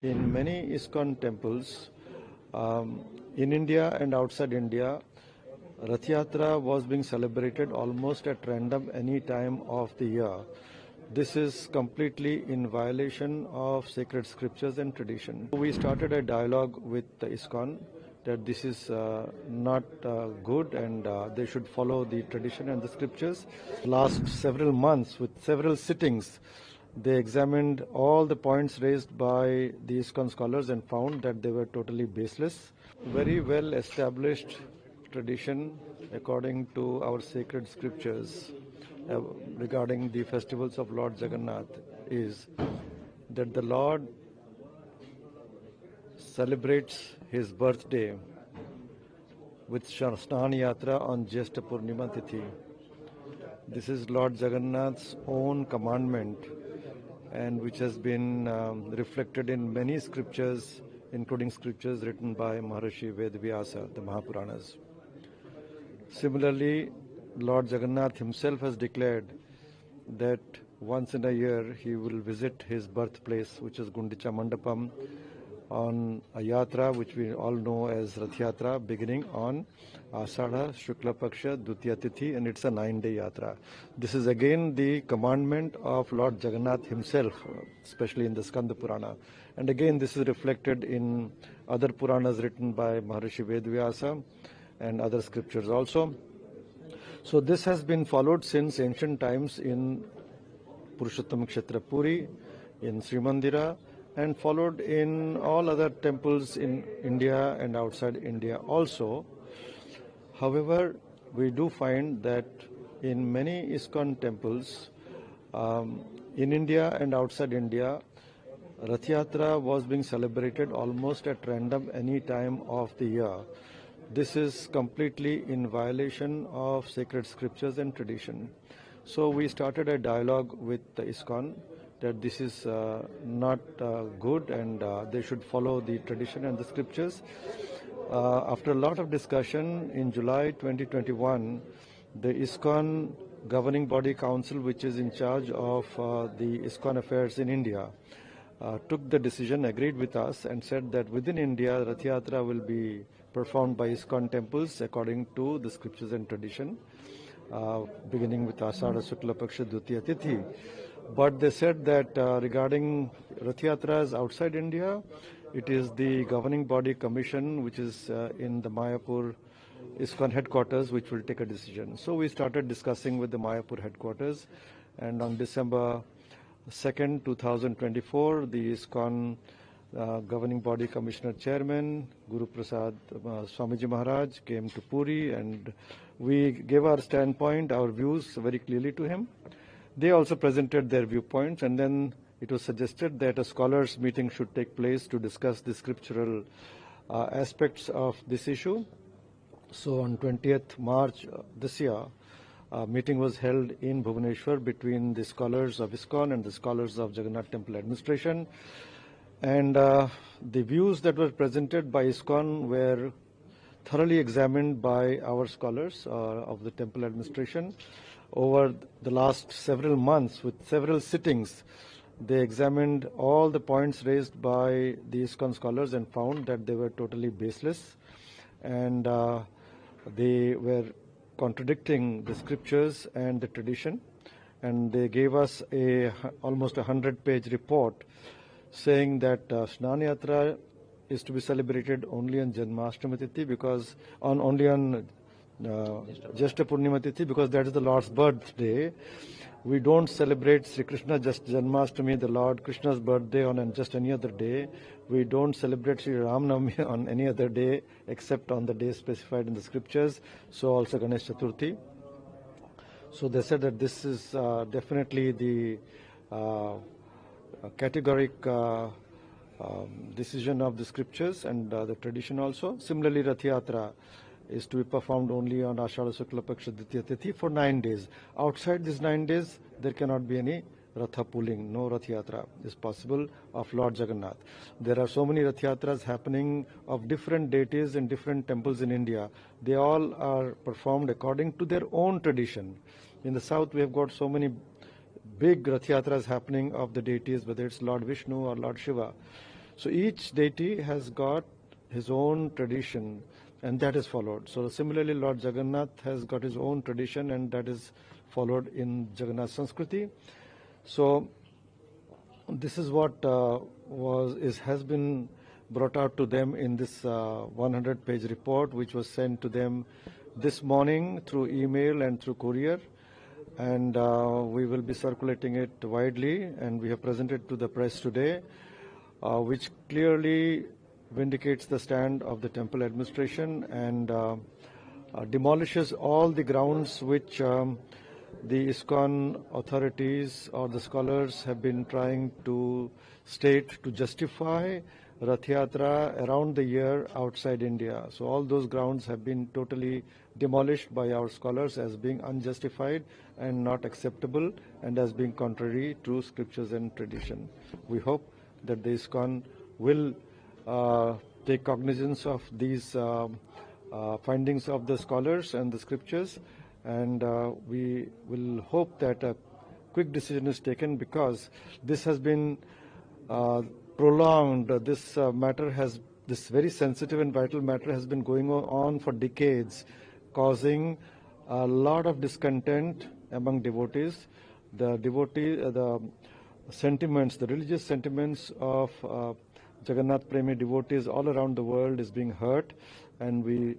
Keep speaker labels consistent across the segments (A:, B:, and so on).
A: In many ISKCON temples, in India and outside India, Rath Yatra was being celebrated almost at random any time of the year. This is completely in violation of sacred scriptures and tradition. We started a dialogue with the ISKCON that this is not good and they should follow the tradition and the scriptures. Last several months with several sittings, they examined all the points raised by the ISKCON scholars and found that they were totally baseless. Very well established tradition according to our sacred scriptures regarding the festivals of Lord Jagannath is that the Lord celebrates his birthday with Snan Yatra on Jyeshta Purnima Tithi. This is Lord Jagannath's own commandment and which has been reflected in many scriptures, including scriptures written by Maharishi Vedavyasa, the Mahapuranas. Similarly, Lord Jagannath himself has declared that once in a year he will visit his birthplace, which is Gundicha Mandapam, on a yatra which we all know as Rath Yatra, beginning on Ashadha Shukla Paksha Dutiya Tithi, and it's a 9-day yatra. This is again the commandment of Lord Jagannath himself, especially in the Skanda Purana. And again this is reflected in other Puranas written by Maharishi Vedavyasa and other scriptures also. So this has been followed since ancient times in Purushottam Kshetra Puri, in Sri Mandira, and followed in all other temples in India and outside India also. However, we do find that in many ISKCON temples, in India and outside India, Rath Yatra was being celebrated almost at random any time of the year. This is completely in violation of sacred scriptures and tradition. So we started a dialogue with the ISKCON that this is not good and they should follow the tradition and the scriptures. After a lot of discussion, in July 2021, the ISKCON Governing Body Council, which is in charge of the ISKCON affairs in India, took the decision, agreed with us, and said that within India, Rath Yatra will be performed by ISKCON temples according to the scriptures and tradition, beginning with Ashadha Shukla Paksha Dutiya Tithi. But they said that regarding Rath Yatras outside India, it is the governing body commission which is in the Mayapur ISKCON headquarters which will take a decision. So we started discussing with the Mayapur headquarters, and on December 2nd, 2024, the ISKCON governing body commissioner chairman Guru Prasad Swamiji Maharaj came to Puri, and we gave our standpoint, our views very clearly to him. They also presented their viewpoints, and then it was suggested that a scholars meeting should take place to discuss the scriptural aspects of this issue. So on 20th March this year, a meeting was held in Bhubaneswar between the scholars of ISKCON and the scholars of Jagannath Temple Administration. And the views that were presented by ISKCON were thoroughly examined by our scholars of the temple administration. Over the last several months with several sittings, they examined all the points raised by the ISKCON scholars and found that they were totally baseless, and they were contradicting the scriptures and the tradition. And they gave us almost a 100-page report saying that Snan Yatra is to be celebrated only on Janmashtami Tithi, because only on Jyeshta Purnima Tithi, because that is the Lord's birthday. We don't celebrate Sri Krishna Janmashtami, the Lord Krishna's birthday, on just any other day. We don't celebrate Sri Ramnavami on any other day except on the day specified in the scriptures. So also Ganesh Chaturthi. So they said that this is definitely the categoric decision of the scriptures and the tradition also. Similarly, Rath Yatra is to be performed only on Ashadha Shukla Paksha Dutiya Tithi for 9 days. Outside these 9 days, there cannot be any Ratha pulling. No Rath Yatra is possible of Lord Jagannath. There are so many Rath Yatras happening of different deities in different temples in India. They all are performed according to their own tradition. In the south, we have got so many big Rath Yatras happening of the deities, whether it's Lord Vishnu or Lord Shiva. So each deity has got his own tradition, and that is followed. So similarly, Lord Jagannath has got his own tradition, and that is followed in Jagannath Sanskriti. So this is what has been brought out to them in this 100-page report, which was sent to them this morning through email and through courier, and we will be circulating it widely, and we have presented to the press today, which clearly vindicates the stand of the temple administration and demolishes all the grounds which the ISKCON authorities or the scholars have been trying to state to justify Rath Yatra around the year outside India. So all those grounds have been totally demolished by our scholars as being unjustified and not acceptable and as being contrary to scriptures and tradition. We hope that the ISKCON will take cognizance of these findings of the scholars and the scriptures, and we will hope that a quick decision is taken, because this has been prolonged. This very sensitive and vital matter has been going on for decades, causing a lot of discontent among devotees. The sentiments, the religious sentiments of Jagannath Premi devotees all around the world is being hurt, and we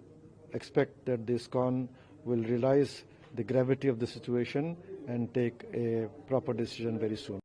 A: expect that the ISKCON will realize the gravity of the situation and take a proper decision very soon.